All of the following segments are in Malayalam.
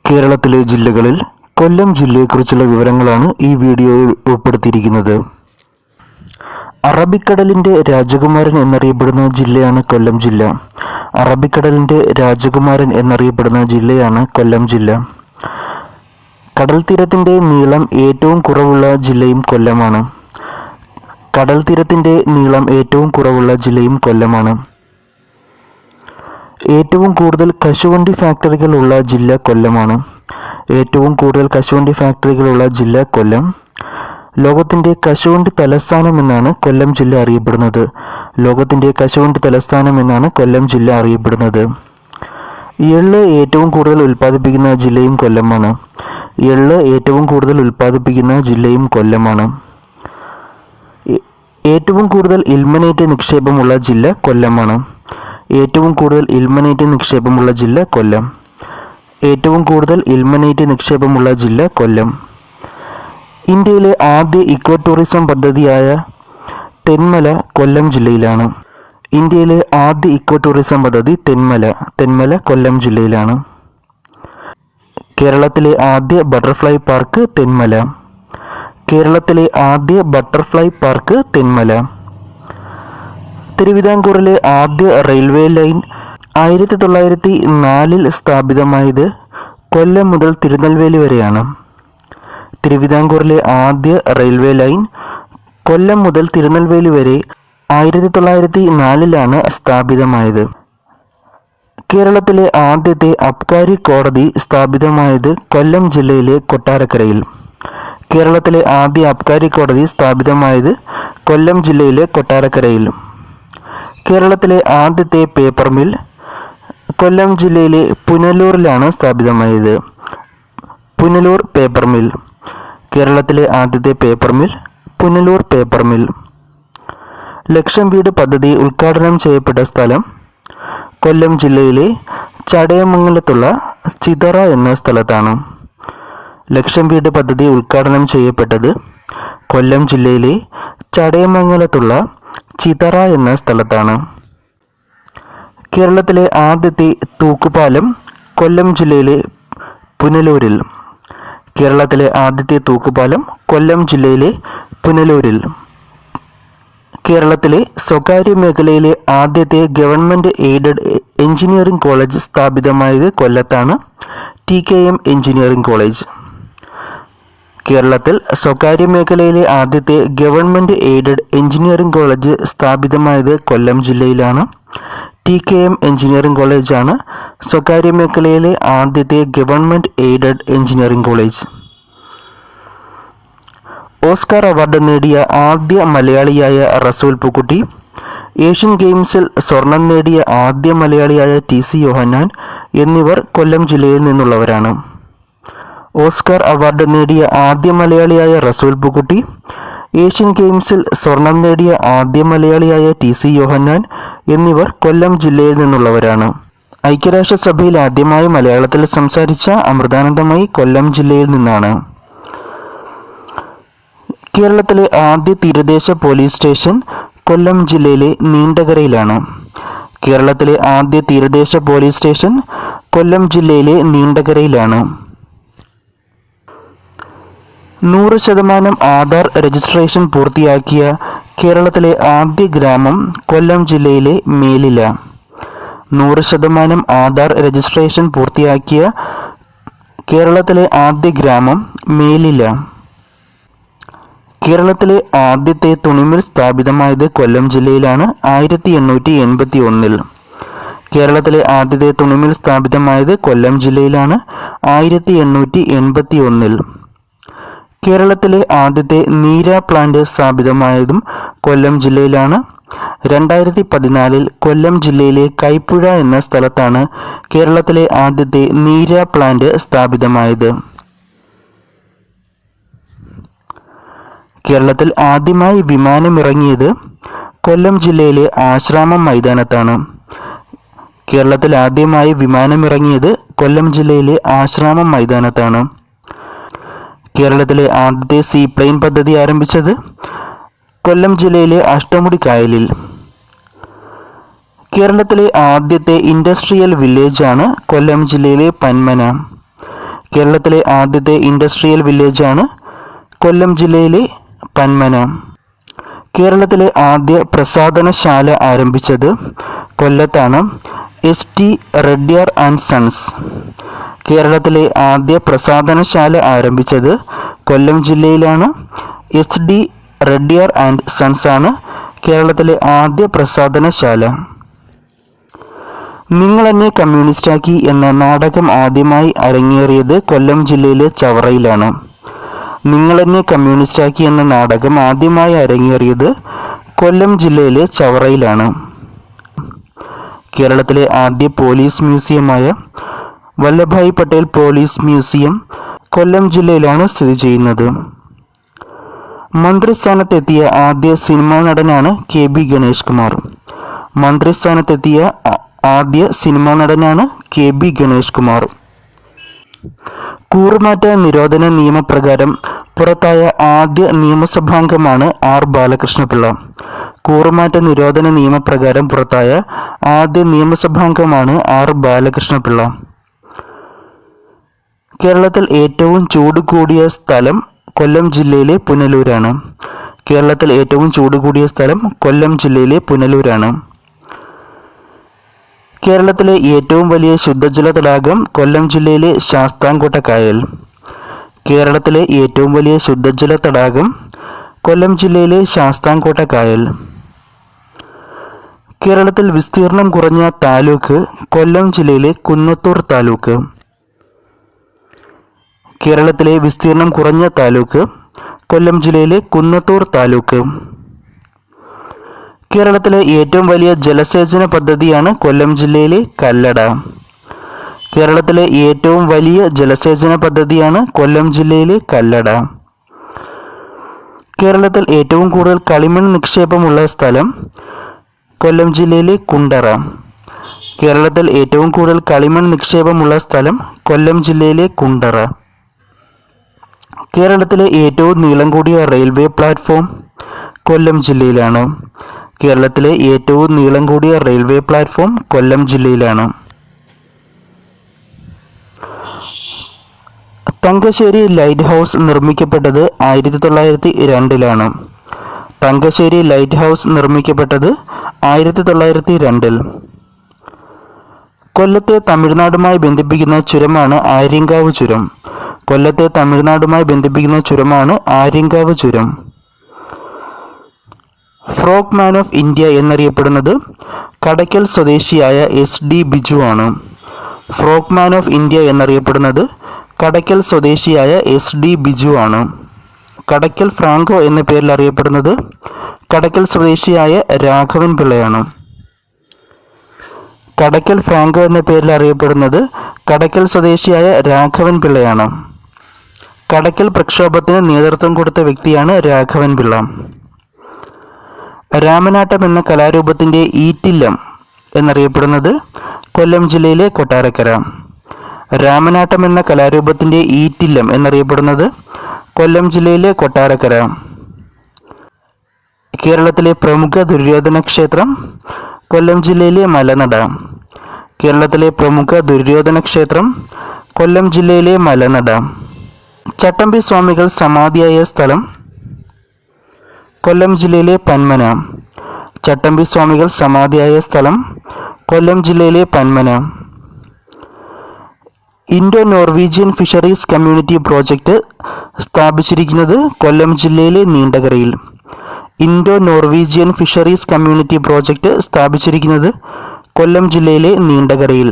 കേരളത്തിലെ ജില്ലകളിൽ കൊല്ലം ജില്ലയെക്കുറിച്ചുള്ള വിവരങ്ങളാണ് ഈ വീഡിയോയിൽ ഉൾപ്പെടുത്തിയിരിക്കുന്നത്. അറബിക്കടലിന്റെ രാജകുമാരൻ എന്നറിയപ്പെടുന്ന ജില്ലയാണ് കൊല്ലം ജില്ല. അറബിക്കടലിന്റെ രാജകുമാരൻ എന്നറിയപ്പെടുന്ന ജില്ലയാണ് കൊല്ലം ജില്ല. കടൽത്തീരത്തിന്റെ നീളം ഏറ്റവും കുറവുള്ള ജില്ലയും കൊല്ലമാണ്. കടൽത്തീരത്തിന്റെ നീളം ഏറ്റവും കുറവുള്ള ജില്ലയും കൊല്ലമാണ്. ഏറ്റവും കൂടുതൽ കശുവണ്ടി ഫാക്ടറികൾ ഉള്ള ജില്ല കൊല്ലമാണ്. ഏറ്റവും കൂടുതൽ കശുവണ്ടി ഫാക്ടറികളുള്ള ജില്ല കൊല്ലം. ലോകത്തിന്റെ കശുവണ്ടി തലസ്ഥാനം എന്നാണ് കൊല്ലം ജില്ല അറിയപ്പെടുന്നത്. ലോകത്തിന്റെ കശുവണ്ടി തലസ്ഥാനം എന്നാണ് കൊല്ലം ജില്ല അറിയപ്പെടുന്നത്. എള്ള് ഏറ്റവും കൂടുതൽ ഉൽപ്പാദിപ്പിക്കുന്ന ജില്ലയും കൊല്ലമാണ്. എള്ള് ഏറ്റവും കൂടുതൽ ഉൽപ്പാദിപ്പിക്കുന്ന ജില്ലയും കൊല്ലമാണ്. ഏറ്റവും കൂടുതൽ ഇൽമനേറ്റ് നിക്ഷേപമുള്ള ജില്ല കൊല്ലമാണ്. ഏറ്റവും കൂടുതൽ ഇൽമനേറ്റ് നിക്ഷേപമുള്ള ജില്ല കൊല്ലം. ഏറ്റവും കൂടുതൽ ഇൽമനേറ്റ് നിക്ഷേപമുള്ള ജില്ല കൊല്ലം. ഇന്ത്യയിലെ ആദ്യ ഇക്കോ ടൂറിസം പദ്ധതിയായ തെന്മല കൊല്ലം ജില്ലയിലാണ്. ഇന്ത്യയിലെ ആദ്യ ഇക്കോ ടൂറിസം പദ്ധതി തെന്മല കൊല്ലം ജില്ലയിലാണ്. കേരളത്തിലെ ആദ്യ ബട്ടർഫ്ലൈ പാർക്ക് തെന്മല. കേരളത്തിലെ ആദ്യ ബട്ടർഫ്ലൈ പാർക്ക് തെന്മല. തിരുവിതാംകൂറിലെ ആദ്യ റെയിൽവേ ലൈൻ 1904 സ്ഥാപിതമായത് കൊല്ലം മുതൽ തിരുനെൽവേലി വരെയാണ്. തിരുവിതാംകൂറിലെ ആദ്യ റെയിൽവേ ലൈൻ കൊല്ലം മുതൽ തിരുനെൽവേലി വരെ 1904 സ്ഥാപിതമായത്. കേരളത്തിലെ ആദ്യത്തെ അബ്കാരി കോടതി സ്ഥാപിതമായത് കൊല്ലം ജില്ലയിലെ കൊട്ടാരക്കരയിൽ. കേരളത്തിലെ ആദ്യ അബ്കാരി കോടതി സ്ഥാപിതമായത് കൊല്ലം ജില്ലയിലെ കൊട്ടാരക്കരയിൽ. കേരളത്തിലെ ആദ്യത്തെ പേപ്പർ മിൽ കൊല്ലം ജില്ലയിലെ പുനലൂരിലാണ് സ്ഥാപിതമായത്. Punalur paper mill. കേരളത്തിലെ ആദ്യത്തെ paper mill Punalur paper mill. ലക്ഷം വീട് പദ്ധതി ഉദ്ഘാടനം ചെയ്യപ്പെട്ട സ്ഥലം കൊല്ലം ജില്ലയിലെ ചടയമംഗലത്തുള്ള ചിതറ എന്ന സ്ഥലത്താണ്. ലക്ഷം വീട് പദ്ധതി ഉദ്ഘാടനം ചെയ്യപ്പെട്ടത് കൊല്ലം ജില്ലയിലെ ചടയമംഗലത്തുള്ള ചിതറ എന്ന സ്ഥലത്താണ്. കേരളത്തിലെ ആദ്യത്തെ തൂക്കുപാലം കൊല്ലം ജില്ലയിലെ പുനലൂരിൽ. കേരളത്തിലെ ആദ്യത്തെ തൂക്കുപാലം കൊല്ലം ജില്ലയിലെ പുനലൂരിൽ. കേരളത്തിലെ സ്വകാര്യ മേഖലയിലെ ആദ്യത്തെ ഗവൺമെന്റ് എയ്ഡഡ് എഞ്ചിനീയറിംഗ് കോളേജ് സ്ഥാപിതമായത് കൊല്ലത്താണ്. TKM engineering college. കേരളത്തിൽ സ്വകാര്യ മേഖലയിലെ ആദ്യത്തെ ഗവൺമെന്റ് എയ്ഡഡ് എഞ്ചിനീയറിംഗ് കോളേജ് സ്ഥാപിതമായത് കൊല്ലം ജില്ലയിലാണ്. TKM എഞ്ചിനീയറിംഗ് കോളേജാണ് സ്വകാര്യ മേഖലയിലെ ആദ്യത്തെ government aided engineering college. Oscar award നേടിയ ആദ്യ മലയാളിയായ റസൂൽ പൂക്കുട്ടി. ഏഷ്യൻ ഗെയിംസിൽ സ്വർണം നേടിയ ആദ്യ മലയാളിയായ TC യോഹന്നാൻ എന്നിവർ കൊല്ലം ജില്ലയിൽ നിന്നുള്ളവരാണ്. ഓസ്കാർ അവാർഡ് നേടിയ ആദ്യ മലയാളിയായ റസൂൽ പൂക്കുട്ടി. ഏഷ്യൻ ഗെയിംസിൽ സ്വർണം നേടിയ ആദ്യ മലയാളിയായ TC യോഹന്നാൻ എന്നിവർ കൊല്ലം ജില്ലയിൽ നിന്നുള്ളവരാണ്. ഐക്യരാഷ്ട്രസഭയിൽ ആദ്യമായി മലയാളത്തിൽ സംസാരിച്ച അമൃതാനന്ദമയി കൊല്ലം ജില്ലയിൽ നിന്നാണ്. കേരളത്തിലെ ആദ്യ തീരദേശ പോലീസ് സ്റ്റേഷൻ കൊല്ലം ജില്ലയിലെ നീണ്ടകരയിലാണ്. കേരളത്തിലെ ആദ്യ തീരദേശ പോലീസ് സ്റ്റേഷൻ കൊല്ലം ജില്ലയിലെ നീണ്ടകരയിലാണ്. 100% ആധാർ രജിസ്ട്രേഷൻ പൂർത്തിയാക്കിയ കേരളത്തിലെ ആദ്യ ഗ്രാമം കൊല്ലം ജില്ലയിലെ മേലില. 100% ആധാർ രജിസ്ട്രേഷൻ പൂർത്തിയാക്കിയ കേരളത്തിലെ ആദ്യ ഗ്രാമം മേലില. കേരളത്തിലെ ആദ്യത്തെ തുണിമിൽ സ്ഥാപിതമായത് കൊല്ലം ജില്ലയിലാണ് 1881. കേരളത്തിലെ ആദ്യത്തെ തുണിമിൽ സ്ഥാപിതമായത് കൊല്ലം ജില്ലയിലാണ് 1881. കേരളത്തിലെ ആദ്യത്തെ നീര പ്ലാന്റ് സ്ഥാപിതമായതും കൊല്ലം ജില്ലയിലാണ്. 2014 കൊല്ലം ജില്ലയിലെ കൈപ്പുഴ എന്ന സ്ഥലത്താണ് കേരളത്തിലെ ആദ്യത്തെ നീര പ്ലാന്റ് സ്ഥാപിതമായത്. കേരളത്തിൽ ആദ്യമായി വിമാനമിറങ്ങിയത് കൊല്ലം ജില്ലയിലെ ആശ്രാമം മൈതാനത്താണ്. കേരളത്തിൽ ആദ്യമായി വിമാനമിറങ്ങിയത് കൊല്ലം ജില്ലയിലെ ആശ്രാമം മൈതാനത്താണ്. കേരളത്തിലെ ആദ്യത്തെ സീപ്ലെയിൻ പദ്ധതി ആരംഭിച്ചത് കൊല്ലം ജില്ലയിലെ അഷ്ടമുടി കായലിൽ. കേരളത്തിലെ ആദ്യത്തെ ഇൻഡസ്ട്രിയൽ വില്ലേജാണ് കൊല്ലം ജില്ലയിലെ പന്മന. കേരളത്തിലെ ആദ്യത്തെ ഇൻഡസ്ട്രിയൽ വില്ലേജാണ് കൊല്ലം ജില്ലയിലെ പന്മന. കേരളത്തിലെ ആദ്യ പ്രസാധനശാല ആരംഭിച്ചത് കൊല്ലത്താണ്. ST Reddiar and sons. കേരളത്തിലെ ആദ്യ പ്രസാധനശാല ആരംഭിച്ചത് കൊല്ലം ജില്ലയിലാണ്. SD റെഡ്യാർ ആൻഡ് സൺസ് ആണ് കേരളത്തിലെ ആദ്യ പ്രസാധനശാല. നിങ്ങളെന്നെ കമ്മ്യൂണിസ്റ്റാക്കി എന്ന നാടകം ആദ്യമായി അരങ്ങേറിയത് കൊല്ലം ജില്ലയിലെ ചവറയിലാണ്. നിങ്ങളെന്നെ കമ്മ്യൂണിസ്റ്റാക്കി എന്ന നാടകം ആദ്യമായി അരങ്ങേറിയത് കൊല്ലം ജില്ലയിലെ ചവറയിലാണ്. കേരളത്തിലെ ആദ്യ പോലീസ് മ്യൂസിയമായ വല്ലഭായ് പട്ടേൽ പോലീസ് മ്യൂസിയം കൊല്ലം ജില്ലയിലാണ് സ്ഥിതി ചെയ്യുന്നത്. മന്ത്രിസ്ഥാനത്തെത്തിയ ആദ്യ സിനിമാ നടനാണ് KB ഗണേഷ് കുമാർ. മന്ത്രിസ്ഥാനത്തെത്തിയ ആദ്യ സിനിമാ നടനാണ് KB ഗണേഷ് കുമാർ. കൂറുമാറ്റ നിരോധന നിയമപ്രകാരം പുറത്തായ ആദ്യ നിയമസഭാംഗമാണ് R ബാലകൃഷ്ണപിള്ള. കൂറുമാറ്റ നിരോധന നിയമപ്രകാരം പുറത്തായ ആദ്യ നിയമസഭാംഗമാണ് R ബാലകൃഷ്ണപിള്ള. കേരളത്തിൽ ഏറ്റവും ചൂട് കൂടിയ സ്ഥലം കൊല്ലം ജില്ലയിലെ പുനലൂരാണ്. കേരളത്തിൽ ഏറ്റവും ചൂട് കൂടിയ സ്ഥലം കൊല്ലം ജില്ലയിലെ പുനലൂരാണ്. കേരളത്തിലെ ഏറ്റവും വലിയ ശുദ്ധജല തടാകം കൊല്ലം ജില്ലയിലെ ശാസ്താംകോട്ട കായൽ. കേരളത്തിലെ ഏറ്റവും വലിയ ശുദ്ധജല തടാകം കൊല്ലം ജില്ലയിലെ ശാസ്താംകോട്ട കായൽ. കേരളത്തിൽ വിസ്തീർണം കുറഞ്ഞ താലൂക്ക് കൊല്ലം ജില്ലയിലെ കുന്നത്തൂർ താലൂക്ക്. കേരളത്തിലെ വിസ്തീർണം കുറഞ്ഞ താലൂക്ക് കൊല്ലം ജില്ലയിലെ കുന്നത്തൂർ താലൂക്ക്. കേരളത്തിലെ ഏറ്റവും വലിയ ജലസേചന പദ്ധതിയാണ് കൊല്ലം ജില്ലയിലെ കല്ലട. കേരളത്തിലെ ഏറ്റവും വലിയ ജലസേചന പദ്ധതിയാണ് കൊല്ലം ജില്ലയിലെ കല്ലട. കേരളത്തിൽ ഏറ്റവും കൂടുതൽ കളിമൺ നിക്ഷേപമുള്ള സ്ഥലം കൊല്ലം ജില്ലയിലെ കുണ്ടറ. കേരളത്തിൽ ഏറ്റവും കൂടുതൽ കളിമൺ നിക്ഷേപമുള്ള സ്ഥലം കൊല്ലം ജില്ലയിലെ കുണ്ടറ. കേരളത്തിലെ ഏറ്റവും നീളം കൂടിയ റെയിൽവേ പ്ലാറ്റ്ഫോം കൊല്ലം ജില്ലയിലാണ്. കേരളത്തിലെ ഏറ്റവും നീളം കൂടിയ റെയിൽവേ പ്ലാറ്റ്ഫോം കൊല്ലം ജില്ലയിലാണ്. തങ്കശ്ശേരി ലൈറ്റ് ഹൗസ് നിർമ്മിക്കപ്പെട്ടത് 1902 തങ്കശ്ശേരി ലൈറ്റ് ഹൗസ് നിർമ്മിക്കപ്പെട്ടത് 1902. കൊല്ലത്തെ തമിഴ്നാടുമായി ബന്ധിപ്പിക്കുന്ന ചുരമാണ് ആര്യങ്കാവ് ചുരം. കൊല്ലത്തെ തമിഴ്നാടുമായി ബന്ധിപ്പിക്കുന്ന ചുരമാണ് ആര്യങ്കാവ് ചുരം. ഫ്രോഗ് മാൻ ഓഫ് ഇന്ത്യ എന്നറിയപ്പെടുന്നത് കടയ്ക്കൽ സ്വദേശിയായ SD ബിജു ആണ്. ഫ്രോഗ് മാൻ ഓഫ് ഇന്ത്യ എന്നറിയപ്പെടുന്നത് കടയ്ക്കൽ സ്വദേശിയായ SD ബിജു ആണ്. കടയ്ക്കൽ ഫ്രാങ്കോ എന്ന പേരിൽ അറിയപ്പെടുന്നത് കടയ്ക്കൽ സ്വദേശിയായ രാഘവൻ പിള്ളയാണ്. കടയ്ക്കൽ ഫ്രാങ്കോ എന്ന പേരിൽ അറിയപ്പെടുന്നത് കടയ്ക്കൽ സ്വദേശിയായ രാഘവൻ പിള്ളയാണ്. കടയ്ക്കൽ പ്രക്ഷോഭത്തിന് നേതൃത്വം കൊടുത്ത വ്യക്തിയാണ് രാഘവൻ പിള്ള. രാമനാട്ടം എന്ന കലാരൂപത്തിന്റെ ഈറ്റില്ലം എന്നറിയപ്പെടുന്നത് കൊല്ലം ജില്ലയിലെ കൊട്ടാരക്കര. രാമനാട്ടം എന്ന കലാരൂപത്തിന്റെ ഈറ്റില്ലം എന്നറിയപ്പെടുന്നത് കൊല്ലം ജില്ലയിലെ കൊട്ടാരക്കര. കേരളത്തിലെ പ്രമുഖ ദുര്യോധന ക്ഷേത്രം കൊല്ലം ജില്ലയിലെ മലനട. കേരളത്തിലെ പ്രമുഖ ദുര്യോധന ക്ഷേത്രം കൊല്ലം ജില്ലയിലെ മലനട. ചട്ടമ്പി സ്വാമികൾ സമാധിയായ സ്ഥലം കൊല്ലം ജില്ലയിലെ പന്മന. ചട്ടമ്പി സ്വാമികൾ സമാധിയായ സ്ഥലം കൊല്ലം ജില്ലയിലെ Panmana. Indo Norwegian fisheries community project സ്ഥാപിച്ചിരിക്കുന്നത് കൊല്ലം ജില്ലയിലെ നീണ്ടകരയിൽ. Indo Norwegian fisheries community project സ്ഥാപിച്ചിരിക്കുന്നത് കൊല്ലം ജില്ലയിലെ നീണ്ടകരയിൽ.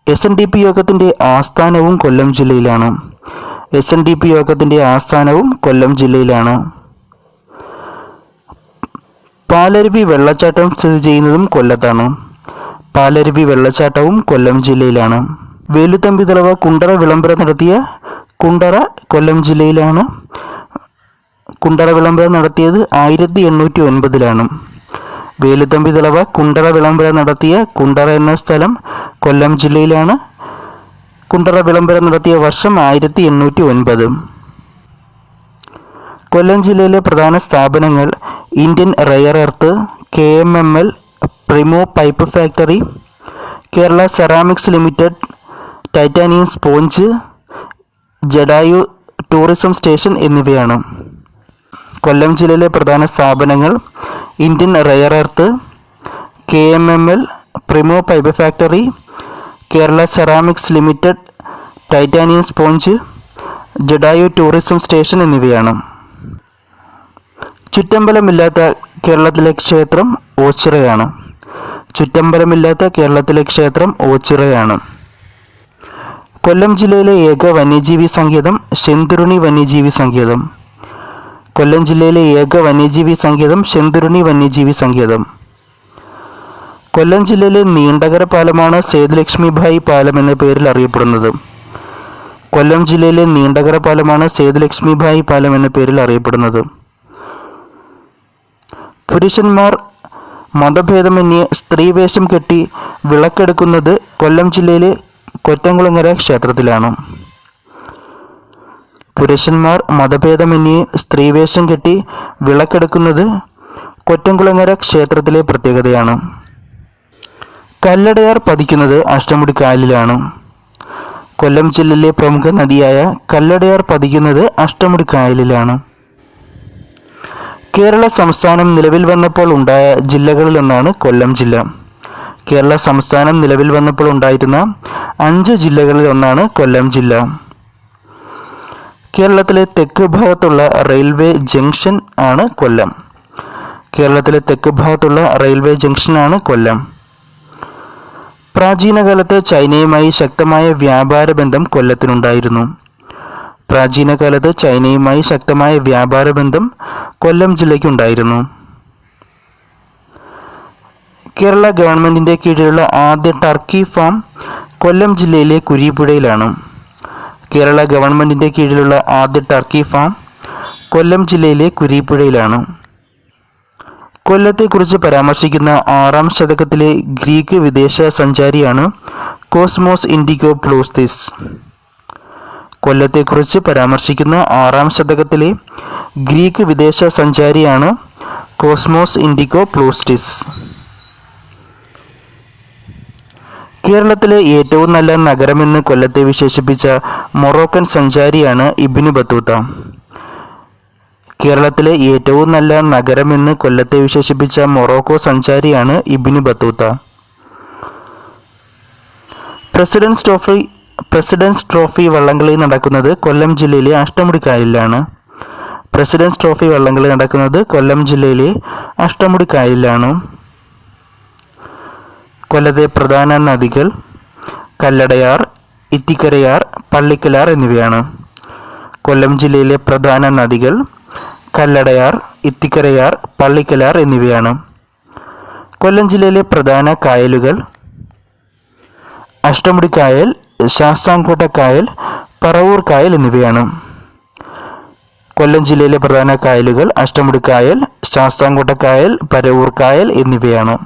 SNDP യോഗത്തിന്റെ ആസ്ഥാനവും കൊല്ലം ജില്ലയിലാണ്. SNDP യോഗത്തിന്റെ ആസ്ഥാനവും കൊല്ലം ജില്ലയിലാണ്. പാലരുവി വെള്ളച്ചാട്ടം സ്ഥിതി ചെയ്യുന്നതും കൊല്ലത്താണ്. പാലരുവി വെള്ളച്ചാട്ടവും കൊല്ലം ജില്ലയിലാണ്. വേലുത്തമ്പിതളവ കുണ്ടറ വിളംബരം നടത്തിയ കുണ്ടറ കൊല്ലം ജില്ലയിലാണ്. കുണ്ടറ വിളംബരം നടത്തിയത് 1809 വേലുത്തമ്പിതളവ കുണ്ടറ വിളംബരം നടത്തിയ കുണ്ടറ എന്ന സ്ഥലം കൊല്ലം ജില്ലയിലാണ്. കുണ്ടറ വിളംബരം നടത്തിയ വർഷം 1809. കൊല്ലം ജില്ലയിലെ പ്രധാന സ്ഥാപനങ്ങൾ Indian rare earth, KMML, Primo pipe factory, Kerala ceramics limited, titanium sponge, Jatayu tourism station എന്നിവയാണ്. കൊല്ലം ജില്ലയിലെ പ്രധാന സ്ഥാപനങ്ങൾ Indian rare earth, KMML, Primo pipe factory, Kerala ceramics limited, titanium sponge, Jatayu tourism station എന്നിവയാണ്. ചുറ്റമ്പലമില്ലാത്ത കേരളത്തിലെ ക്ഷേത്രം ഓച്ചിറയാണ്. ചുറ്റമ്പലമില്ലാത്ത കേരളത്തിലെ ക്ഷേത്രം ഓച്ചിറയാണ്. കൊല്ലം ജില്ലയിലെ ഏക വന്യജീവി സങ്കേതം ശെന്തുരുണി വന്യജീവി സങ്കേതം. കൊല്ലം ജില്ലയിലെ ഏക വന്യജീവി സങ്കേതം ശെന്തുരുണി വന്യജീവി സങ്കേതം. കൊല്ലം ജില്ലയിലെ നീണ്ടകര പാലമാണ് സേതുലക്ഷ്മിഭായ് പാലം എന്ന പേരിൽ അറിയപ്പെടുന്നത്. കൊല്ലം ജില്ലയിലെ നീണ്ടകര പാലമാണ് സേതുലക്ഷ്മിഭായ് പാലം എന്ന പേരിൽ അറിയപ്പെടുന്നത്. പുരുഷന്മാർ മതഭേദമന്യേ സ്ത്രീവേഷം കെട്ടി വിളക്കെടുക്കുന്നത് കൊല്ലം ജില്ലയിലെ കൊറ്റംകുളങ്ങര ക്ഷേത്രത്തിലാണ്. പുരുഷന്മാർ മതഭേദമന്യേ സ്ത്രീവേഷം കെട്ടി വിളക്കെടുക്കുന്നത് കൊറ്റംകുളങ്ങര ക്ഷേത്രത്തിലെ പ്രത്യേകതയാണ്. കല്ലടയാർ പതിക്കുന്നത് അഷ്ടമുടിക്കായലിലാണ്. കൊല്ലം ജില്ലയിലെ പ്രമുഖ നദിയായ കല്ലടയാർ പതിക്കുന്നത് അഷ്ടമുടിക്കായലിലാണ്. കേരള സംസ്ഥാനം നിലവിൽ വന്നപ്പോൾ ഉണ്ടായ ജില്ലകളിലൊന്നാണ് കൊല്ലം ജില്ല. കേരള സംസ്ഥാനം നിലവിൽ വന്നപ്പോൾ ഉണ്ടായിരുന്ന 5 ജില്ലകളിൽ ഒന്നാണ് കൊല്ലം ജില്ല. കേരളത്തിലെ തെക്ക് ഭാഗത്തുള്ള റെയിൽവേ ജംഗ്ഷൻ ആണ് കൊല്ലം. കേരളത്തിലെ തെക്ക് ഭാഗത്തുള്ള റെയിൽവേ ജംഗ്ഷനാണ് കൊല്ലം. പ്രാചീന കാലത്ത് ചൈനയുമായി ശക്തമായ വ്യാപാര ബന്ധം കൊല്ലത്തിനുണ്ടായിരുന്നു. പ്രാചീന കാലത്ത് ചൈനയുമായി ശക്തമായ വ്യാപാര ബന്ധം കൊല്ലം ജില്ലയ്ക്കുണ്ടായിരുന്നു. കേരള ഗവൺമെന്റിന്റെ കീഴിലുള്ള ആദ്യ ടർക്കി ഫാം കൊല്ലം ജില്ലയിലെ കുരീപ്പുഴയിലാണ്. കേരള ഗവൺമെന്റിന്റെ കീഴിലുള്ള ആദ്യ ടർക്കി ഫാം കൊല്ലം ജില്ലയിലെ കുരീപ്പുഴയിലാണ്. കൊല്ലത്തെക്കുറിച്ച് പരാമർശിക്കുന്ന 6-ാം ശതകത്തിലെ ഗ്രീക്ക് വിദേശ സഞ്ചാരിയാണ് കോസ്മോസ് ഇൻഡിഗോപ്ലൂസ്തിസ്. കൊല്ലത്തെക്കുറിച്ച് പരാമർശിക്കുന്ന 6-ാം ശതകത്തിലെ ഗ്രീക്ക് വിദേശ സഞ്ചാരിയാണ് കോസ്മോസ് ഇൻഡിഗോപ്ലൂസ്തിസ്. കേരളത്തിലെ ഏറ്റവും നല്ല നഗരമെന്ന് കൊല്ലത്തെ വിശേഷിപ്പിച്ച മൊറോക്കൻ സഞ്ചാരിയാണ് ഇബ്നു ബത്തൂത്ത. കേരളത്തിലെ ഏറ്റവും നല്ല നഗരമെന്ന് കൊല്ലത്തെ വിശേഷിപ്പിച്ച മൊറോക്കോ സഞ്ചാരിയാണ് ഇബ്നു ബത്തൂത്ത. പ്രസിഡൻസ് ട്രോഫി വള്ളംകളി നടക്കുന്നത് കൊല്ലം ജില്ലയിലെ അഷ്ടമുടിക്കായലിലാണ്. പ്രസിഡൻസ് ട്രോഫി വള്ളംകളി നടക്കുന്നത് കൊല്ലം ജില്ലയിലെ അഷ്ടമുടിക്കായലിലാണ്. കൊല്ലത്തെ പ്രധാന നദികൾ കല്ലടയാർ, ഇത്തിക്കരയാർ, പള്ളിക്കലാർ എന്നിവയാണ്. കൊല്ലം ജില്ലയിലെ പ്രധാന നദികൾ കല്ലടയാർ, ഇത്തിക്കരയാർ, പള്ളിക്കലാർ എന്നിവയാണ്. കൊല്ലം ജില്ലയിലെ പ്രധാന കായലുകൾ അഷ്ടമുടിക്കായൽ, ശാസ്താംകോട്ട കായൽ, പറവൂർ കായൽ എന്നിവയാണ്. കൊല്ലം ജില്ലയിലെ പ്രധാന കായലുകൾ അഷ്ടമുടിക്കായൽ, ശാസ്താംകോട്ട കായൽ, പരവൂർ കായൽ എന്നിവയാണ്.